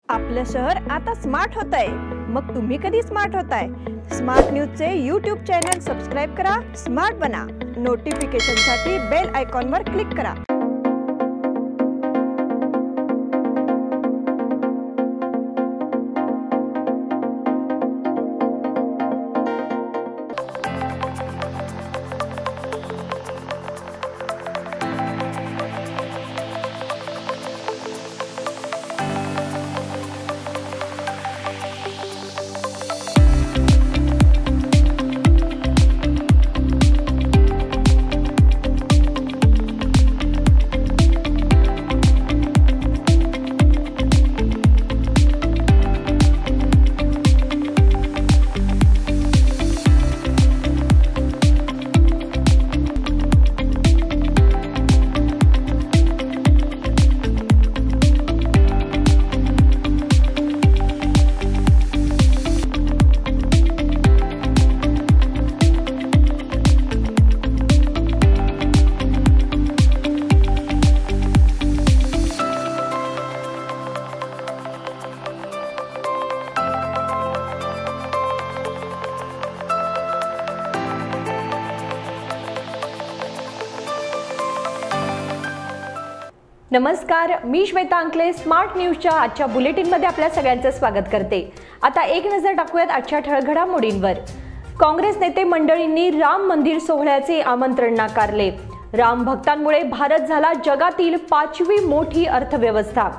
आपलं शहर आता स्मार्ट होतंय। मग तुम्ही कधी स्मार्ट होताय? स्मार्ट न्यूजचे YouTube चॅनल सबस्क्राइब करा, स्मार्ट बना। नोटिफिकेशनसाठी बेल आयकॉनवर क्लिक करा। नमस्कार, मी श्वेता अंकले स्मार्ट न्यूजच्या आजच्या बुलेटिनमध्ये आपल्या सगळ्यांचं स्वागत करते। आता एक नजर टाकूयात आजच्या ठळक घडामोडींवर। काँग्रेस नेते मंडळींनी राम मंदिर सोहळ्याचे आमंत्रण नाकारले। राम भक्तांमुळे भारत झाला जगातील 5वी मोठी अर्थव्यवस्था।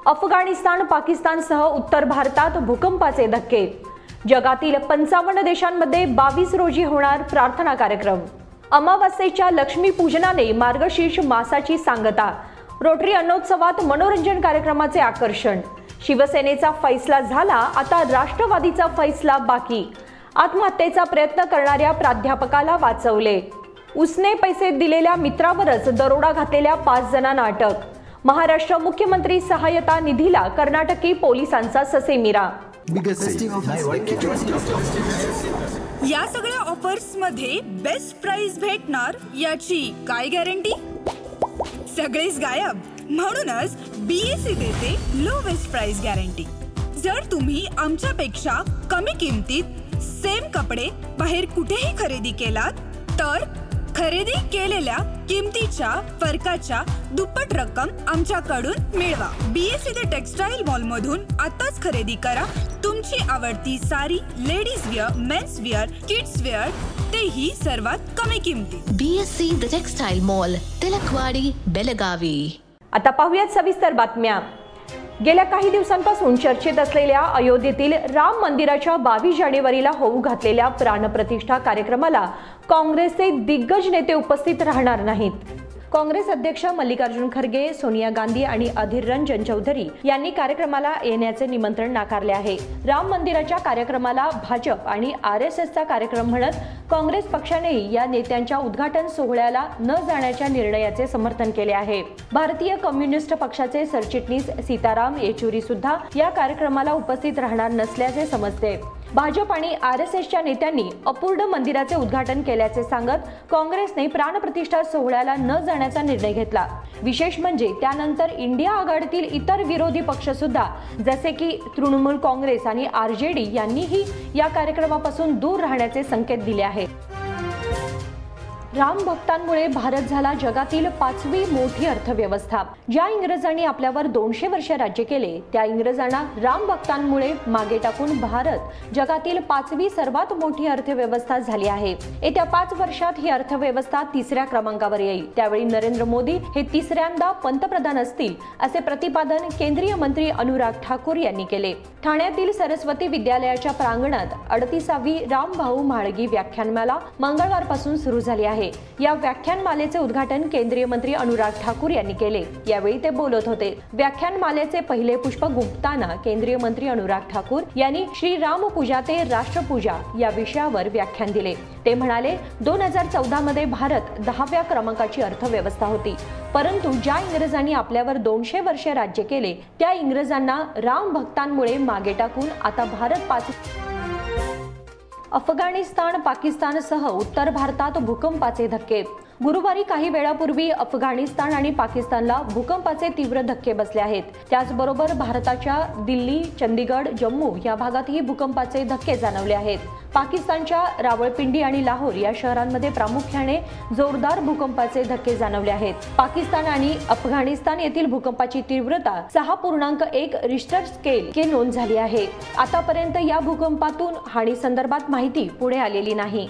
अफगाणिस्तान, पाकिस्तानसह उत्तर भारतात भूकंपाचे धक्के। जगातील 55 देशांमध्ये 22 रोजी होणार प्रार्थना कार्यक्रम। अमावास्येच्या लक्ष्मी पूजनाने मार्गशीर्ष मासाची सांगता। रोटरी अन्नोत्सवात मनोरंजन कार्यक्रमाचे आकर्षण। शिवसेनेचा फैसला झाला, आता राष्ट्रवादीचा फैसला बाकी। आत्महत्येचा प्रयत्न करणाऱ्या प्राध्यापकाला वाचवले। उसने पैसे दिलेल्या मित्रावरच दरोडा घातलेल्या 5 जणांना अटक। महाराष्ट्र मुख्यमंत्री सहायता निधीला कर्नाटकी पोलिसांचा ससेमिरा। या सगळ्या ऑफर्स मध्ये बेस्ट प्राइस भेटणार याची काय गॅरंटी? सगळेच गायब। म्हणूनच BSE देते लोवेस्ट प्राइस गॅरंटी। जर तुम्ही आमच्यापेक्षा कमी किमतीत सेम कपडे बाहेर कुठेही खरेदी केलात तर खरेदी केलेल्या किमतीच्या फरकाच्या दुप्पट रक्कम आमच्याकडून मिळवा। BSE द टेक्सटाईल मॉल मधून आताच खरेदी करा तुमची आवडती sari, ladies wear, men's wear, kids wear, तेही सर्वात कमी किमतीत। BSE the textile mall, Tilakwadi, Belagavi. आता पाहूयात सविस्तर बातम्या। गेल्या काही दिवसांपासून चर्चेत असलेल्या अयोध्येतील राम मंदिराच्या 22 जानेवारीला होऊ घातलेल्या प्राणप्रतिष्ठा कार्यक्रमाला काँग्रेसचे दिग्गज नेते उपस्थित राहणार नाहीत। काँग्रेस अध्यक्ष मल्लिकार्जुन खरगे, सोनिया गांधी आणि अधीर रंजन चौधरी यांनी कार्यक्रमाला येण्याचे निमंत्रण नाकारले आहे। राम मंदिराच्या कार्यक्रमाला भाजप आणि RSSचा कार्यक्रम म्हणत काँग्रेस पक्षाने या नेत्यांच्या उद्घाटन सोहळ्याला न जाण्याच्या निर्णयाचे समर्थन केले आहे। भारतीय कम्युनिस्ट पक्षाचे सरचिटणीस सीताराम येचुरी सुद्धा या कार्यक्रमाला उपस्थित राहणार नसल्याचे समजते। भाजप आणि RSSच्या नेत्यांनी अपूर्ण मंदिराचे उद्घाटन केल्याचे सांगत काँग्रेसने प्राणप्रतिष्ठा सोहळ्याला न जाण्याचा निर्णय घेतला। विशेष म्हणजे त्यानंतर इंडिया आघाडीतील इतर विरोधी पक्ष सुद्धा जसे की तृणमूल काँग्रेस आणि RJD यांनीही या कार्यक्रमापासून दूर राहण्याचे संकेत दिले आहेत। राम भक्तांमुळे भारत झाला जगातील 5वी मोठी अर्थव्यवस्था। ज्या इंग्रजांनी आपल्यावर 200 वर्ष राज्य केले त्या इंग्रजांना राम भक्तांमुळे मागे टाकून भारत जगातील 5वी सर्वात मोठी अर्थव्यवस्था झाली आहे। येत्या 5 वर्षात ही अर्थव्यवस्था 3ऱ्या क्रमांकावर येईल। त्यावेळी नरेंद्र मोदी हे 3ऱ्यांदा पंतप्रधान असतील असे प्रतिपादन केंद्रीय मंत्री अनुराग ठाकूर यांनी केले। ठाण्यातील सरस्वती विद्यालयाच्या प्रांगणात 38वी रामभाऊ म्हाळगी व्याख्यानमाला मंगळवारपासून सुरू झाली आहे। या व्याख्यानमालेचे उद्घाटन केंद्रीय मंत्री अनुराग ठाकूर यांनी केले। यावेळी ते बोलत होते। व्याख्यानमालेचे पहिले पुष्प गुंफताना केंद्रीय मंत्री अनुराग ठाकूर यांनी श्री राम पूजा ते राष्ट्रपूजा या विषयावर व्याख्यान दिले। ते म्हणाले 2014 मध्ये भारत 10व्या क्रमांकाची अर्थव्यवस्था होती, परंतु ज्या इंग्रजांनी आपल्यावर 200 वर्ष राज्य केले त्या इंग्रजांना राम भक्तांमुळे मागे टाकून आता भारत 5 अफगाणिस्तान, पाकिस्तानसह उत्तर भारतात भूकंपाचे धक्के। गुरुवारी काही वेळापूर्वी अफगाणिस्तान आणि पाकिस्तानला भूकंपाचे तीव्र धक्के बसले आहेत। त्याचबरोबर भारताच्या दिल्ली, चंदीगड, जम्मू या भागातही भूकंपाचे धक्के जाणवले आहेत। पाकिस्तानच्या रावळपिंडी आणि लाहोर या शहरांमध्ये प्रामुख्याने जोरदार भूकंपाचे धक्के जाणवले आहेत। पाकिस्तान आणि अफगाणिस्तान येथील भूकंपाची तीव्रता 6.1 रिश्टर स्केल ची नोंद झाली आहे। आतापर्यंत या भूकंपातून हानी संदर्भात माहिती पुढे आलेली नाही।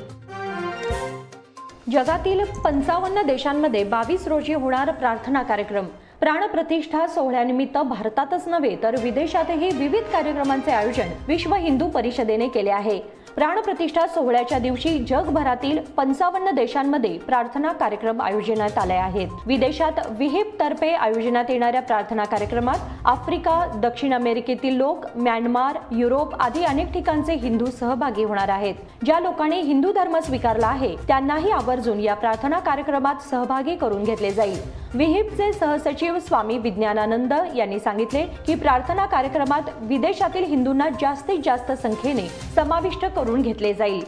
जगातील 55 देशांमध्ये 22 रोजी होणार प्रार्थना कार्यक्रम। प्राणप्रतिष्ठा सोहळ्यानिमित्त भारतातच नव्हे तर विदेशातही विविध कार्यक्रमांचे आयोजन विश्व हिंदू परिषदेने केले आहे। प्राणप्रतिष्ठा सोहळ्याच्या दिवशी जगभरातील 55 देशांमध्ये प्रार्थना कार्यक्रम आयोजण्यात आले आहेत। विदेशात विहिप तर्फे आयोजनात येणाऱ्या प्रार्थना कार्यक्रमात आफ्रिका, दक्षिण अमेरिकेतील लोक, म्यानमार, युरोप आदी अनेक ठिकाणचे हिंदू सहभागी होणार आहेत। ज्या लोकांनी हिंदू धर्म स्वीकारला आहे त्यांनाही आवर्जून या प्रार्थना कार्यक्रमात सहभागी करून घेतले जाईल। विहिपचे सहसचिव स्वामी विज्ञानानंद यांनी सांगितले की प्रार्थना कार्यक्रमात विदेशातील हिंदूंना जास्तीत जास्त संख्येने समाविष्ट करून घेतले जाईल।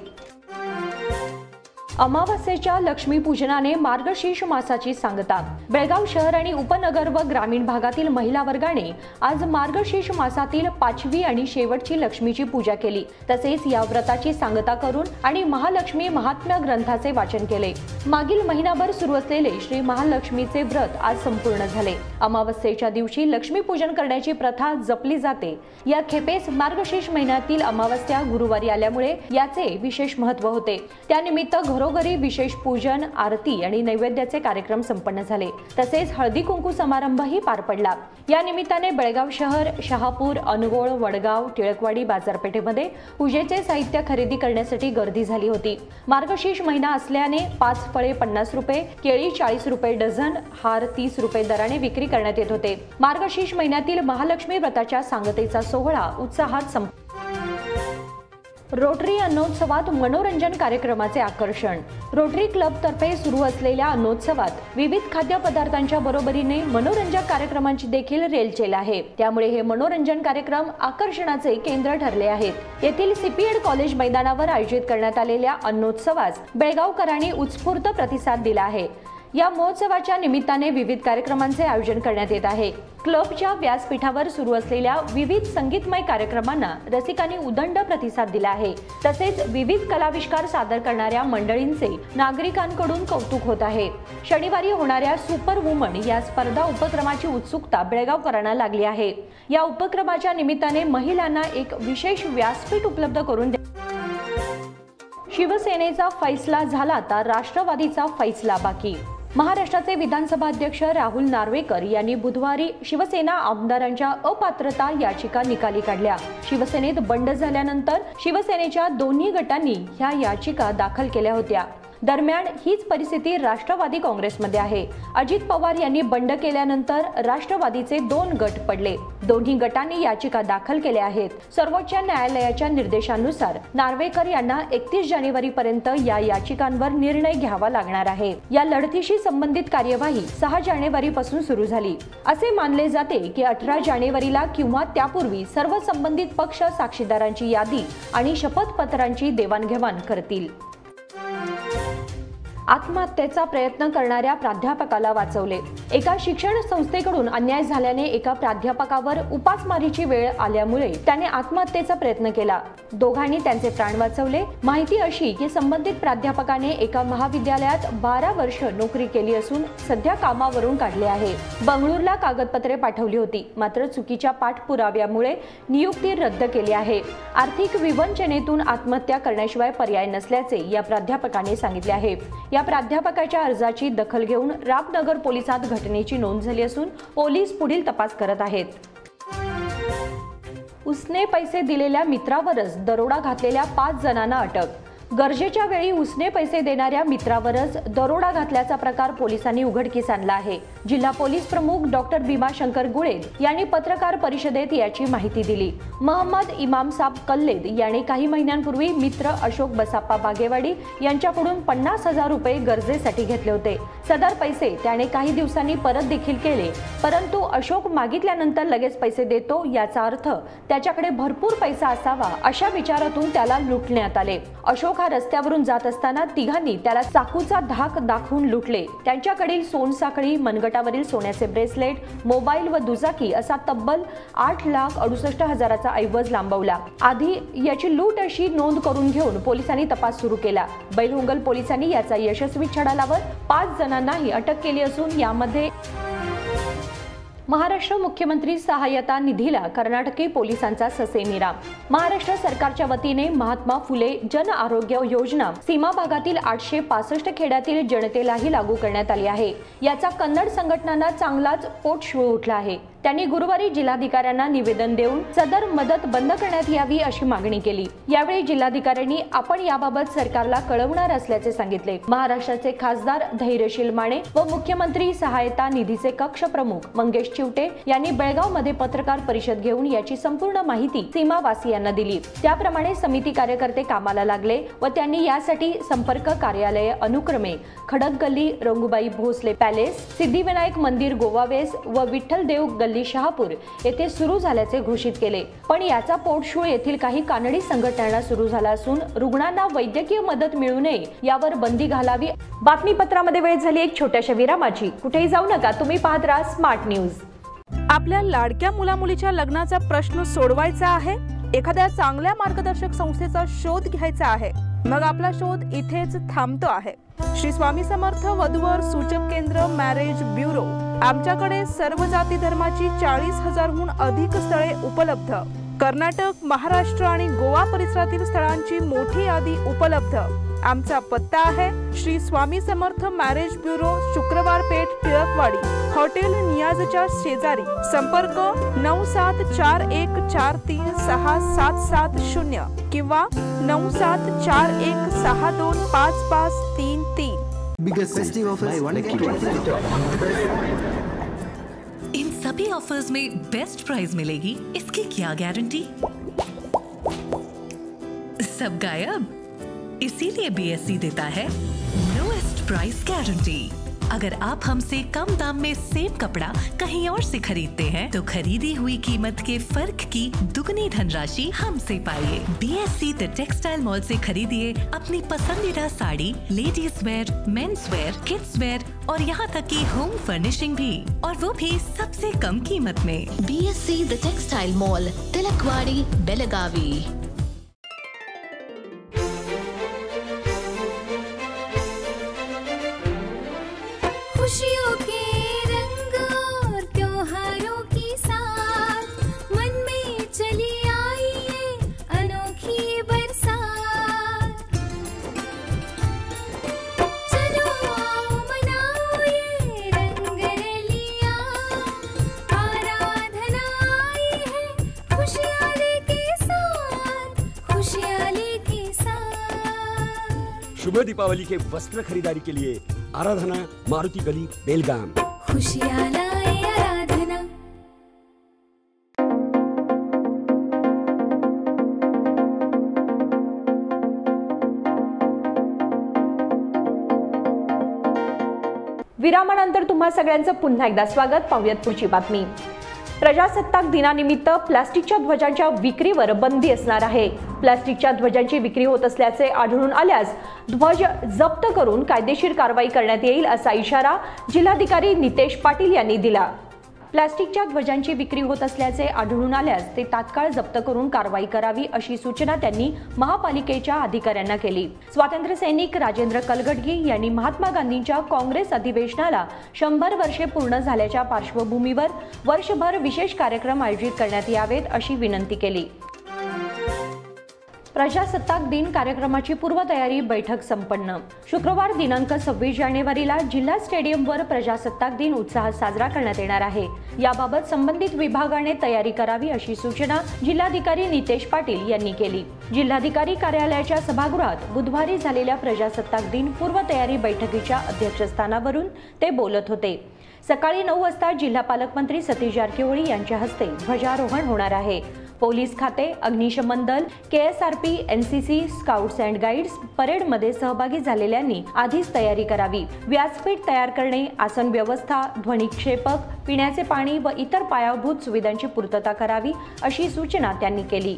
अमावस्येच्या लक्ष्मीपूजनाने मार्गशीर्ष मासाची सांगता। बेळगाव शहर आणि उपनगर व ग्रामीण भागातील महिला वर्गाने आज मार्गशीर्ष मासातील 5वी आणि शेवटची लक्ष्मीची पूजा केली। तसेच या व्रताची सांगता करून आणि महालक्ष्मी महात्म्य ग्रंथाचे वाचन केले। मागील महिनाभर सुरू असलेले श्री महालक्ष्मीचे व्रत आज संपूर्ण झाले। अमावस्येच्या दिवशी लक्ष्मीपूजन करण्याची प्रथा जपली जाते। या खेपेस मार्गशीर्ष महिन्यातील अमावस्या गुरुवारी आल्यामुळे याचे विशेष महत्त्व होते। त्यानिमित्त घरोघरी विशेष पूजन, आरती आणि नैवेद्याचे कार्यक्रम संपन्न झाले। तसेच हळदी कुंकू समारंभही पार पडला। या निमित्ताने बेळगाव शहर, शहापूर, अनगोळ, वडगाव, टिळकवाडी बाजारपेठेमध्ये पूजेचे साहित्य खरेदी करण्यासाठी गर्दी झाली होती। मार्गशीर्ष महिना असल्याने 5 फळे 50 रुपये, केळी 40 रुपये डझन, हार 30 रुपये दराने विक्री करण्यात येत होते। मार्गशीर्ष महिन्यातील महालक्ष्मी व्रताच्या सांगतेचा सोहळा उत्साहात संपला। रोटरी अन्नोत्सवात मनोरंजन कार्यक्रमाचे आकर्षण। रोटरी क्लब तर्फे सुरू असलेल्या अन्नोत्सवात विविध खाद्यपदार्थांच्या बरोबरीने मनोरंजक कार्यक्रमांची देखील रेलचेल आहे। त्यामुळे हे मनोरंजन कार्यक्रम आकर्षणाचे केंद्र ठरले आहेत। येथील सीपीएड कॉलेज मैदानावर आयोजित करण्यात आलेल्या अन्नोत्सवास बेळगावकरांनी उत्स्फूर्त प्रतिसाद दिला आहे। या महोत्सवाच्या निमित्ताने विविध कार्यक्रमांचे आयोजन करण्यात येत आहे। क्लबच्या व्यासपीठावर सुरू असलेल्या विविध संगीतमय कार्यक्रमांना रसिकांनी उदंड प्रतिसाद दिला आहे। तसेच विविध कलाविष्कार सादर करणाऱ्या मंडळींचे नागरिकांकडून कौतुक होत आहे। शनिवारी होणाऱ्या सुपर वुमन या स्पर्धा उपक्रमाची उत्सुकता बेळगावकरांना लागली आहे। या उपक्रमाच्या निमित्ताने महिलांना एक विशेष व्यासपीठ उपलब्ध करून शिवसेनेचा फैसला झाला तर राष्ट्रवादीचा फैसला बाकी। महाराष्ट्राचे विधानसभा अध्यक्ष राहुल नार्वेकर यांनी बुधवारी शिवसेना आमदारांच्या अपात्रता याचिका निकाली काढल्या। शिवसेनेत बंड झाल्यानंतर शिवसेनेच्या दोन्ही गटांनी ह्या याचिका दाखल केल्या होत्या। दरम्यान हीच परिस्थिती राष्ट्रवादी काँग्रेसमध्ये आहे। अजित पवार यांनी बंड केल्यानंतर राष्ट्रवादीचे 2 गट पडले। दोन्ही गटांनी याचिका दाखल केल्या आहेत। सर्वोच्च न्यायालयाच्या निर्देशानुसार नार्वेकर यांना 31 जानेवारीपर्यंत या याचिकांवर निर्णय घ्यावा लागणार आहे। या लढतीशी संबंधित कार्यवाही 6 जानेवारीपासून सुरू झाली। असे मानले जाते की 18 जानेवारीला किंवा त्यापूर्वी सर्व संबंधित पक्ष साक्षीदारांची यादी आणि शपथपत्रांची देवाणघेवाण करतील। आत्महत्येचा प्रयत्न करणाऱ्या प्राध्यापकाला वाचवले। एका शिक्षण संस्थेकडून अन्याय झाल्याने एका प्राध्यापकावर उपासमारीची वेळ आल्यामुळे त्याने आत्महत्येचा प्रयत्न केला। दोघांनी त्यांचे प्राण वाचवले। माहिती अशी की संबंधित प्राध्यापकाने एका महाविद्यालयात 12 वर्ष नोकरी केली असून सध्या कामावरून काढले आहे। बंगळूरला कागदपत्रे पाठवली होती, मात्र चुकीच्या पाठपुराव्यामुळे नियुक्ती रद्द केली आहे। आर्थिक विवंचनेतून आत्महत्या करण्याशिवाय पर्याय नसल्याचे या प्राध्यापकाने सांगितले आहे। या प्राध्यापकाच्या अर्जाची दखल घेऊन रामनगर पोलिसात घटनेची नोंद झाली असून पोलीस पुढील तपास करत आहेत। उसने पैसे दिलेल्या मित्रावरच दरोडा घातलेल्या 5 जणांना अटक। गरजेच्या वेळी उसने पैसे देणाऱ्या मित्रावरच दरोडा घातल्याचा प्रकार पोलिसांनी उघडकीस आणला आहे। जिल्हा पोलीस प्रमुख डॉक्टर भीमाशंकर गुळेद यांनी पत्रकार परिषदेत याची माहिती दिली। मोहम्मद इमामसाब कल्लेद याने काही महिन्यांपूर्वी मित्र अशोक बसाप्पा बागेवाडी यांच्याकडून 50,000 रुपये गरजेसाठी घेतले होते। सदर पैसे त्याने काही दिवसांनी परत देखील केले, परंतु अशोक मागितल्यानंतर लगेच पैसे देतो याचा अर्थ त्याच्याकडे भरपूर पैसा असावा अशा विचारातून त्याला लुटण्यात आले। अशोक देशमुखा रस्त्यावरून जात असताना तिघांनी त्याला चाकूचा धाक दाखवून लुटले। त्यांच्याकडील सोनसाखळी, मनगटावरील सोन्याचे ब्रेसलेट, मोबाईल व दुचाकी असा तब्बल 8,68,000चा ऐवज लांबवला। आधी याची लूट अशी नोंद करून घेऊन पोलिसांनी तपास सुरू केला। बैलहोंगल पोलिसांनी याचा यशस्वी छडा लावत 5 जणांनाही अटक केली असून यामध्ये महाराष्ट्र मुख्यमंत्री सहायता निधीला कर्नाटकी पोलिसांचा ससेमिरा। महाराष्ट्र सरकारच्या वतीने महात्मा फुले जन आरोग्य योजना सीमा भागातील 865 खेड्यातील जनतेलाही लागू करण्यात आली आहे। याचा कन्नड संघटनांना चांगलाच पोटशूळ उठला आहे। त्यांनी गुरुवारी जिल्हाधिकाऱ्यांना निवेदन देऊन सदर मदत बंद करण्यात यावी अशी मागणी केली। यावेळी जिल्हाधिकाऱ्यांनी आपण याबाबत सरकारला कळवणार असल्याचे सांगितले। महाराष्ट्राचे खासदार धैर्यशील माने व मुख्यमंत्री सहायता निधीचे कक्ष प्रमुख मंगेश चिवटे यांनी बेळगावमध्ये पत्रकार परिषद घेऊन याची संपूर्ण माहिती सीमावासियांना दिली। त्याप्रमाणे समिती कार्यकर्ते कामाला लागले व त्यांनी यासाठी संपर्क कार्यालय अनुक्रमे खडक गल्ली, रंगूबाई भोसले पॅलेस, सिद्धिविनायक मंदिर गोवावेस व विठ्ठल देव गल्ली शहापूर येथे सुरू झाल्याचे घोषित केले। पण याचा पोटशूळ येथील काही कानडी संघटनांना सुरू झाला असून रुग्णांना वैद्यकीय मदत मिळू नये यावर बंदी घालावी। बातमीपत्रामध्ये वेळ झाली एक छोट्याशा विरामाची। कुठेही जाऊ नका, तुम्ही पाहत राहा स्मार्ट न्यूज। आपल्या लाडक्या मुलामुलीच्या लग्नाचा प्रश्न सोडवायचा आहे, एखाद्या चांगल्या मार्गदर्शक संस्थेचा शोध घ्यायचा आहे, मग आपला शोध इथेच थांबतो आहे। श्री स्वामी समर्थ वधूवर सूचक केंद्र मॅरेज ब्युरो। आमच्याकडे सर्व जाती धर्माची 40,000हून अधिक स्थळे उपलब्ध। कर्नाटक, महाराष्ट्र आणि गोवा परिसरातील स्थळांची मोठी यादी उपलब्ध। आमचा पत्ता आहे श्री स्वामी समर्थ मॅरेज ब्युरो, शुक्रवार पेठ, टिळकवाडी, हॉटेल नियाजच्या शेजारी। संपर्क 9741436770 किंवा 9741625533। Biggest festive offers by one in सभी ऑफर्स में बेस्ट प्राइस मिलेगी, इसकी क्या गारंटी? सब गायब। इसीलिए बीएससी देता है लोएस्ट प्राइस गारंटी। अगर आप हमसे कम दाम में सेम कपड़ा कहीं और से खरीदते हैं तो खरीदी हुई कीमत के फर्क की दुगनी धनराशि हमसे पाइए। बीएससी द टेक्सटाइल मॉल से खरीदिए अपनी पसंदीदा sari, ladies wear, men's wear, kids wear और यहाँ तक की होम फर्निशिंग भी, और वो भी सबसे कम कीमत में। BSc the textile mall, Tilakwadi, Belagavi. खुशियों के रंग और त्योहारों की साथ मन में चली आई है अनोखी बरसात। चलो आओ मनाओ ये रंग रलियां, आराधना आई है खुशहाली के साथ, खुशहाली के साथ। शुभ दीपावली के वस्त्र खरीदारी के लिए आराधना, मारुति गली, बेलगाम। खुशियाँ लाए आराधना। विरामानंतर तुम्हा सगळ्यांचं पुन्हा एकदा स्वागत। पाहूयात पुढची बातमी। प्रजासत्ताक दिनानिमित्त प्लास्टिकच्या ध्वजांच्या विक्रीवर बंदी असणार आहे। प्लास्टिकच्या ध्वजांची विक्री होत असल्याचे आढळून आल्यास ध्वज जप्त करून कायदेशीर कारवाई करण्यात येईल असा इशारा जिल्हाधिकारी नितेश पाटील यांनी दिला। प्लास्टिकच्या ध्वजांची विक्री होत असल्याचे आढळून आल्यास ते तात्काळ जप्त करून कारवाई करावी अशी सूचना त्यांनी महापालिकेच्या अधिकाऱ्यांना केली। स्वातंत्र्य सैनिक राजेंद्र कलगडगी यांनी महात्मा गांधींच्या काँग्रेस अधिवेशनाला 100 वर्षे पूर्ण झाल्याच्या पार्श्वभूमीवर वर्षभर विशेष कार्यक्रम आयोजित करण्यात यावेत अशी विनंती केली। प्रजासत्ताक दिन कार्यक्रमाची पूर्वतयारी बैठक संपन्न। शुक्रवार दिनांक 26 जानेवारीला जिल्हा स्टेडियमवर प्रजासत्ताक दिन उत्साहात साजरा करण्यात येणार आहे। याबाबत संबंधित विभागाने तयारी करावी अशी सूचना जिल्हाधिकारी नितेश पाटील यांनी केली। जिल्हाधिकारी कार्यालयाच्या सभागृहात बुधवारी झालेल्या प्रजासत्ताक दिन पूर्वतयारी बैठकीच्या अध्यक्षस्थानावरून ते बोलत होते। सकाळी 9 वाजता जिल्हा पालकमंत्री सतीश जारकिहोळी यांच्या हस्ते ध्वजारोहण होणार आहे। पोलीस खाते, अग्निशमन दल, KSRP, NCC, scouts and guides परेडमध्ये सहभागी झालेल्यांनी आधीच तयारी करावी। व्यासपीठ तयार करणे, आसन व्यवस्था, ध्वनिक्षेपक, पिण्याचे पाणी व इतर पायाभूत सुविधांची पूर्तता करावी अशी सूचना त्यांनी केली।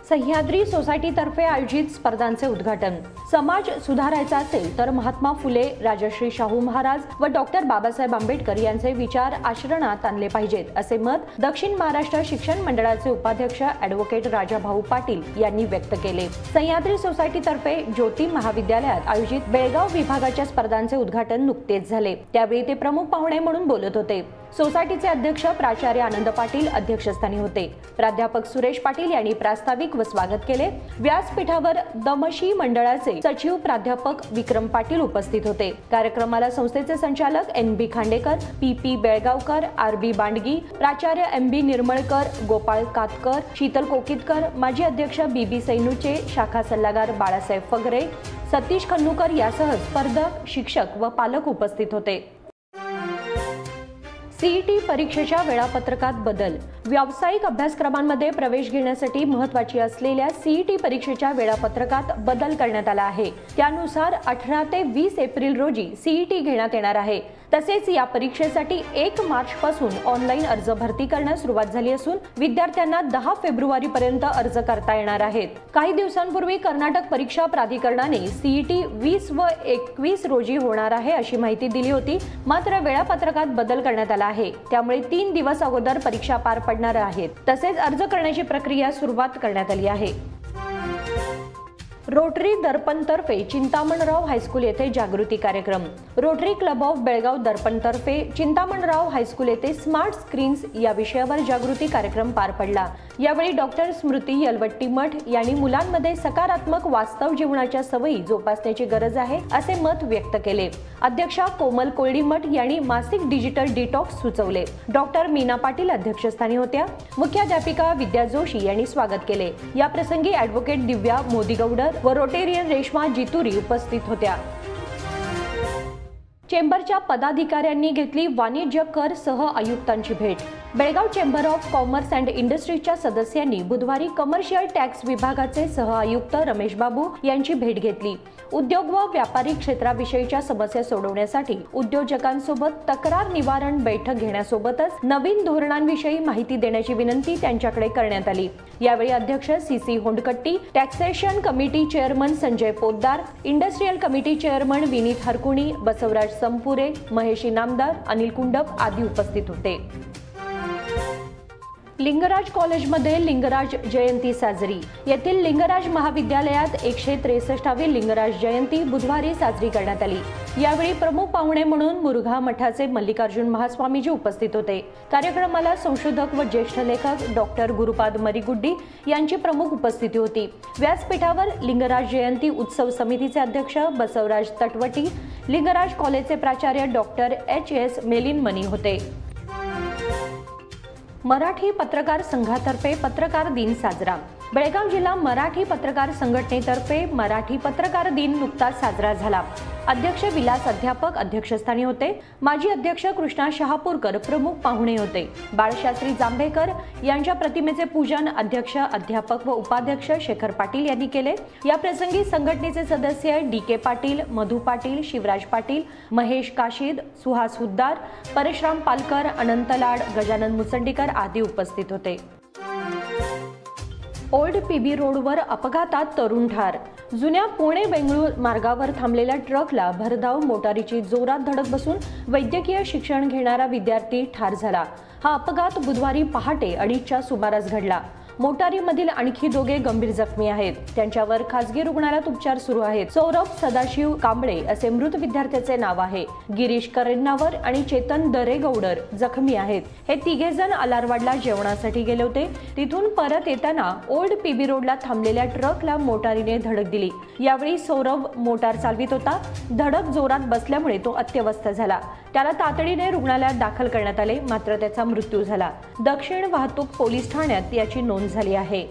सह्याद्री सोसायटीतर्फे आयोजित स्पर्धांचे उद्घाटन। समाज सुधारायचा असेल तर महात्मा फुले, राजश्री शाहू महाराज व डॉक्टर बाबासाहेब आंबेडकर यांचे विचार आचरणात आणले पाहिजेत, असे मत दक्षिण महाराष्ट्र शिक्षण मंडळाचे उपाध्यक्ष ॲडव्होकेट राजाभाऊ पाटील यांनी व्यक्त केले। सह्याद्री सोसायटीतर्फे ज्योती महाविद्यालयात आयोजित बेळगाव विभागाच्या स्पर्धांचे उद्घाटन नुकतेच झाले। त्यावेळी ते प्रमुख पाहुणे म्हणून बोलत होते। सोसायटीचे अध्यक्ष प्राचार्य आनंद पाटील अध्यक्षस्थानी होते। प्राध्यापक सुरेश पाटील यांनी प्रास्ताविक व स्वागत केले। व्यासपीठावर दमशी मंडळाचे सचिव प्राध्यापक विक्रम पाटील उपस्थित होते। कार्यक्रमाला संस्थेचे संचालक NB खांडेकर, PP बेळगावकर, RB बांडगी, प्राचार्य MB निर्मळकर, गोपाळ कातकर, शीतल कोकितकर, माजी अध्यक्ष BB सैनूचे, शाखा सल्लागार बाळासाहेब फगरे, सतीश खन्नूकर यासह स्पर्धक, शिक्षक व पालक उपस्थित होते। CET परीक्षेच्या वेळापत्रकात बदल। व्यावसायिक अभ्यासक्रमांमध्ये प्रवेश घेण्यासाठी महत्त्वाची असलेल्या CET परीक्षेच्या वेळापत्रकात बदल करण्यात आला आहे। त्यानुसार 18 ते 20 एप्रिल रोजी CET घेण्यात येणार आहे। तसेच या परीक्षेसाठी 1 मार्च पासून ऑनलाईन अर्ज भरती करण्यास सुरुवात झाली असून विद्यार्थ्यांना 10 फेब्रुवारी पर्यंत अर्ज करता येणार आहेत। काही दिवसांपूर्वी कर्नाटक परीक्षा प्राधिकरणाने CET 20 व 21 रोजी होणार आहे अशी माहिती दिली होती, मात्र वेळापत्रकात बदल करण्यात आला आहे। त्यामुळे 3 दिवस अगोदर परीक्षा पार पडणार आहेत। तसेच अर्ज करण्याची प्रक्रिया सुरुवात करण्यात आली आहे। रोटरी दर्पणतर्फे चिंतामणराव हायस्कूल येथे जागृती कार्यक्रम। रोटरी क्लब ऑफ बेळगाव दर्पणतर्फे चिंतामणराव हायस्कूल येथे स्मार्ट स्क्रीन्स या विषयावर जागृती कार्यक्रम पार पडला। यावेळी डॉक्टर स्मृती यलवट्टीमठ यांनी मुलांमध्ये सकारात्मक वास्तव जीवनाच्या सवयी जोपासण्याची गरज आहे असे मत व्यक्त केले। अध्यक्षा कोमल कोळडीमठ यांनी मासिक डिजिटल डिटॉक्स सुचवले। डॉक्टर मीना पाटील अध्यक्षस्थानी होत्या। मुख्याध्यापिका विद्या जोशी यांनी स्वागत केले। या प्रसंगी ॲडव्होकेट दिव्या मोदीगौडर व रोटेरियन रेश्मा जितुरी उपस्थित होत्या। चेंबरच्या पदाधिकाऱ्यांनी घेतली वाणिज्य कर सह आयुक्तांची भेट। Belgaum chamber of commerce and इंडस्ट्रीजच्या सदस्यांनी बुधवारी कमर्शियल टॅक्स विभागाचे सह आयुक्त रमेश बाबू यांची भेट घेतली। उद्योग व व्यापारी क्षेत्राविषयीच्या समस्या सोडवण्यासाठी उद्योजकांसोबत तक्रार निवारण बैठक घेण्यासोबतच नवीन धोरणांविषयी माहिती देण्याची विनंती त्यांच्याकडे करण्यात आली। यावेळी अध्यक्ष CC Hondkatti, taxation committee chairman Sanjay Poddar, industrial committee chairman Vineet Harkuni, Basavaraj Sampure, Mahesh Inamdar, Anil Kundap आदी उपस्थित होते। लिंगराज कॉलेजमध्ये लिंगराज जयंती साजरी। येथील लिंगराज महाविद्यालयात 163वी लिंगराज जयंती बुधवारी साजरी करण्यात आली। यावेळी प्रमुख पाहुणे म्हणून मुरुघा मठाचे मल्लिकार्जुन महास्वामीजी उपस्थित होते। कार्यक्रमाला संशोधक व ज्येष्ठ लेखक डॉक्टर गुरुपाद मरीगुड्डी यांची प्रमुख उपस्थिती होती। व्यासपीठावर लिंगराज जयंती उत्सव समितीचे अध्यक्ष बसवराज तटवटी, लिंगराज कॉलेजचे प्राचार्य डॉक्टर HS मेलिनमनी होते। मराठी पत्रकार संघातर्फे पत्रकार दिन साजरा। बेळगाव जिल्हा मराठी पत्रकार संघटनेतर्फे मराठी पत्रकार दिन नुकताच साजरा झाला। अध्यक्ष विलास अध्यापक अध्यक्षस्थानी होते। माजी अध्यक्ष कृष्णा शहापूरकर प्रमुख पाहुणे होते। बाळशास्त्री जांभेकर यांच्या प्रतिमेचे पूजन अध्यक्ष, अध्यापक व उपाध्यक्ष शेखर पाटील यांनी केले। या प्रसंगी संघटनेचे सदस्य DK पाटील, मधु पाटील, शिवराज पाटील, महेश काशीद, सुहास हुद्दार, परशुराम पालकर, अनंत लाड, गजानन मुसंडीकर आदी उपस्थित होते। ओल्ड PB रोडवर अपघातात तरुण ठार। जुन्या पुणे बेंगळूर मार्गावर थांबलेल्या ट्रकला भरधाव मोटारीची जोरात धडक बसून वैद्यकीय शिक्षण घेणारा विद्यार्थी ठार झाला। हा अपघात बुधवारी पहाटे 2:30च्या सुमारास घडला। मोटारीमधील आणखी 2 गंभीर जखमी आहेत। त्यांच्यावर खासगी रुग्णालयात उपचार सुरू आहेत। सौरभ सदाशिव कांबळे असे मृत विद्यार्थ्याचे नाव आहे। गिरीश करेन्नावर आणि चेतन दरेगौडर जखमी आहेत। हे तिघे जण अलारवाडला जेवणासाठी गेले होते। तिथून परत येताना ओल्ड PB रोडला थांबलेल्या ट्रकला मोटारीने धडक दिली। यावेळी सौरभ मोटार चालवित होता। धडक जोरात बसल्यामुळे तो अत्यवस्थ झाला। त्याला तातडीने रुग्णालयात दाखल करण्यात आले, मात्र त्याचा मृत्यू झाला। दक्षिण वाहतूक पोलीस ठाण्यात याची नोंद झाली आहे।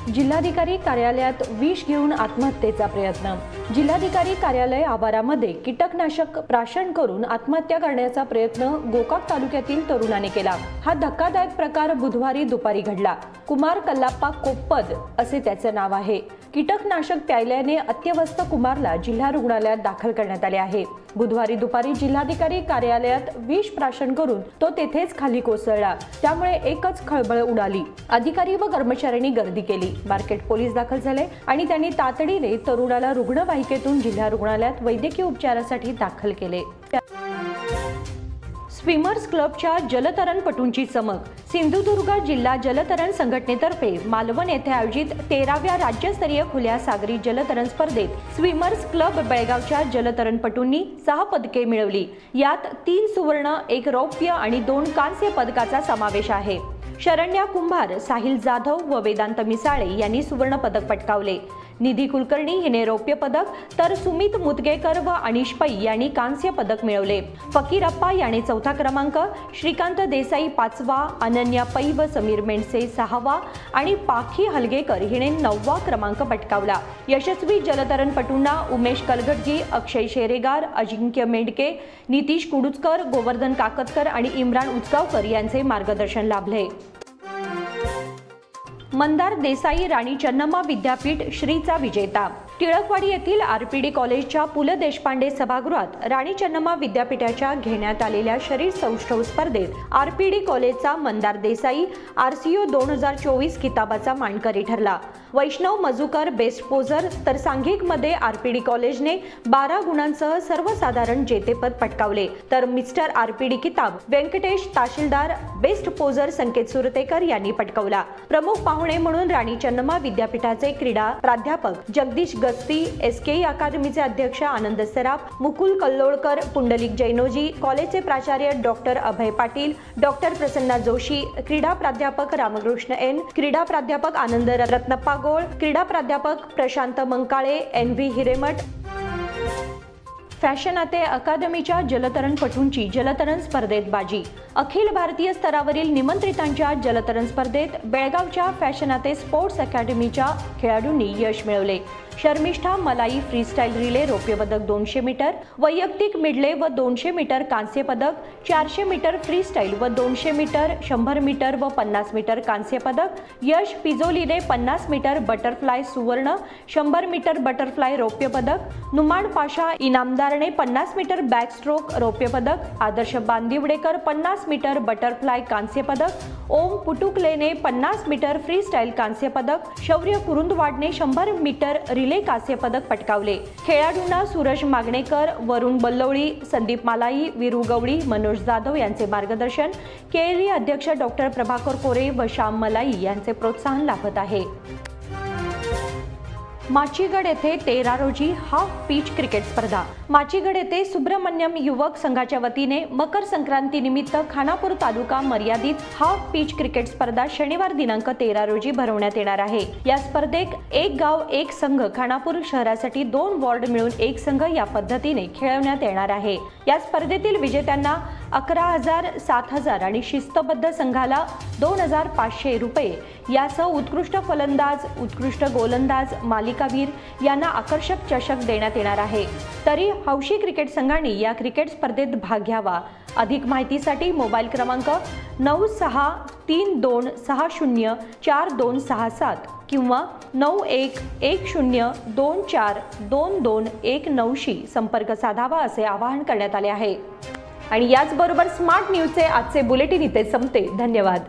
जिल्हाधिकारी कार्यालयात विष घेऊन आत्महत्येचा प्रयत्न। जिल्हाधिकारी कार्यालय आवारामध्ये कीटकनाशक प्राशन करून आत्महत्या करण्याचा प्रयत्न गोकाक तालुक्यातील तरुणाने केला। हा धक्कादायक प्रकार बुधवारी दुपारी घडला। कुमार कल्लाप्पा कोप्पद असे त्याचे नाव आहे। कीटकनाशक प्यायल्याने अत्यवस्थ कुमारला जिल्हा रुग्णालयात दाखल करण्यात आले आहे। बुधवारी दुपारी जिल्हाधिकारी कार्यालयात विष प्राशन करून तो तेथेच खाली कोसळला, त्यामुळे एकच खळबळ उडाली। अधिकारी व कर्मचाऱ्यांनी गर्दी केली। मार्केट पोलीस दाखल झाले आणि त्यांनी तातडीने तरुणाला रुग्णवाहिकेतून जिल्हा रुग्णालयात वैद्यकीय उपचारासाठी दाखल केले। स्विमर्स क्लबच्या जलतरणपटूंची चमक। सिंधुदुर्ग जिल्हा जलतरण संघटनेतर्फे मालवण येथे आयोजित 13व्या राज्यस्तरीय खुल्या सागरी जलतरण स्पर्धेत स्विमर्स क्लब बेळगावच्या जलतरणपटूंनी 6 पदके मिळवली। यात 3 सुवर्ण, 1 रौप्य आणि 2 कांस्य पदकाचा समावेश आहे। शरण्या कुंभार, साहिल जाधव व वेदांत मिसाळे यांनी सुवर्ण पदक पटकावले। निधी कुलकर्णी हिने रौप्य पदक तर सुमित मुदगेकर व अनिश पै यांनी कांस्य पदक मिळवले। फकीरप्पा याने 4था क्रमांक, श्रीकांत देसाई 5वा, अनन्या पै व समीर मेंढसे 6वा आणि पाखी हलगेकर हिने 9वा क्रमांक पटकावला। यशस्वी जलतरणपटूंना उमेश कलगटगी, अक्षय शेरेगार, अजिंक्य मेंढके, नितीश कुडुचकर, गोवर्धन काकतकर आणि इम्रान उचगावकर यांचे मार्गदर्शन लाभले। मंदार देसाई राणी चन्नम्मा विद्यापीठ श्रीचा विजेता। टिळकवाडी येथील आरपीडी कॉलेजच्या पु ल देशपांडे सभागृहात राणी चन्नम्मा विद्यापीठाच्या घेण्यात आलेल्या शरीर सौष्ठव स्पर्धेत आरपीडी कॉलेजचा मंदार देसाई आरसीओ 2024 किताबाचा मानकरी ठरला। वैष्णव मजुकर बेस्ट पोजर तर सांघिकमध्ये आरपीडी कॉलेजने 12 गुणांसह सर्वसाधारण जेतेपद पटकावले, तर मिस्टर आरपीडी किताब व्यंकटेश ताशिलदार बेस्ट पोजर संकेत सुरतेकर यांनी पटकावला। प्रमुख पाहुणे म्हणून राणी चन्नम्मा विद्यापीठाचे क्रीडा प्राध्यापक जगदीश गस्ती, एसके अकादमीचे अध्यक्ष आनंद सराफ, मुकुल कल्लोळकर, पुंडलिक जैनोजी, कॉलेजचे प्राचार्य डॉक्टर अभय पाटील, डॉक्टर प्रसन्ना जोशी, क्रीडा प्राध्यापक रामकृष्ण एन, क्रीडा प्राध्यापक आनंद रत्नप्पा गोळ, क्रीडा प्राध्यापक प्रशांत मंकाळे, NV हिरेमठ। फॅशनाते अकादमीच्या जलतरणपटूंची जलतरण स्पर्धेत बाजी। अखिल भारतीय स्तरावरील निमंत्रितांच्या जलतरण स्पर्धेत बेळगावच्या फॅशनाते स्पोर्ट्स अकादमीच्या खेळाडूंनी यश मिळवले। शर्मिष्ठा मलाई फ्रीस्टाईल रिले रौप्य पदक 200 मीटर, वैयक्तिक मिडले व 200 मीटर कांस्य पदक, 400 मीटर फ्रीस्टाईल व 200 मीटर, 100 मीटर व 50 मीटर कांस्य पदक। यश पिजोलीने 50 मीटर बटरफ्लाय सुवर्ण, 100 मीटर बटरफ्लाय रौप्य पदक। नुमान पाशा इनामदारने 50 मीटर बॅकस्ट्रोक रौप्य पदक। आदर्श बांदिवडेकर 50 मीटर बटरफ्लाय कांस्य पदक। ओम पुटुकलेने 50 मीटर फ्रीस्टाईल कांस्य पदक। शौर्य कुरुंदवाडने 100 मीटर रिले कांस्य पदक पटकावले। खेळाडूंना सूरज मागणेकर, वरुण बल्लवळी, संदीप मालाई, वीरू गवळी, मनोज जाधव यांचे मार्गदर्शन, केएलई अध्यक्ष डॉक्टर प्रभाकर कोरे व श्याम मलाई यांचे प्रोत्साहन लाभत आहे। माचीगड येथे 13 रोजी हाफ पिच क्रिकेट स्पर्धा। माचीगड येथे सुब्रमण्यम युवक संघाच्या वतीने मकर संक्रांती निमित्त खानापूर तालुका मर्यादित हाफ पिच क्रिकेट स्पर्धा शनिवार दिनांक 13 रोजी भरवण्यात येणार आहे। या स्पर्धेत एक गाव एक संघ, खानापूर शहरासाठी 2 वॉर्ड मिळून एक संघ या पद्धतीने खेळवण्यात येणार आहे। या स्पर्धेतील विजेत्यांना 11,000, 7,000 आणि शिस्तबद्ध संघाला 2,500 रुपये यासह उत्कृष्ट फलंदाज, उत्कृष्ट गोलंदाज, मालिकावीर यांना आकर्षक चषक देण्यात येणार आहे। तरी हौशी क्रिकेट संघाने या क्रिकेट स्पर्धेत भाग घ्यावा। अधिक माहितीसाठी मोबाईल क्रमांक 9632604267 किंवा 9110242219 संपर्क साधावा असे आवाहन करण्यात आले आहे। आणि याचबरोबर स्मार्ट न्यूजचे आजचे बुलेटिन इथे संपते। धन्यवाद।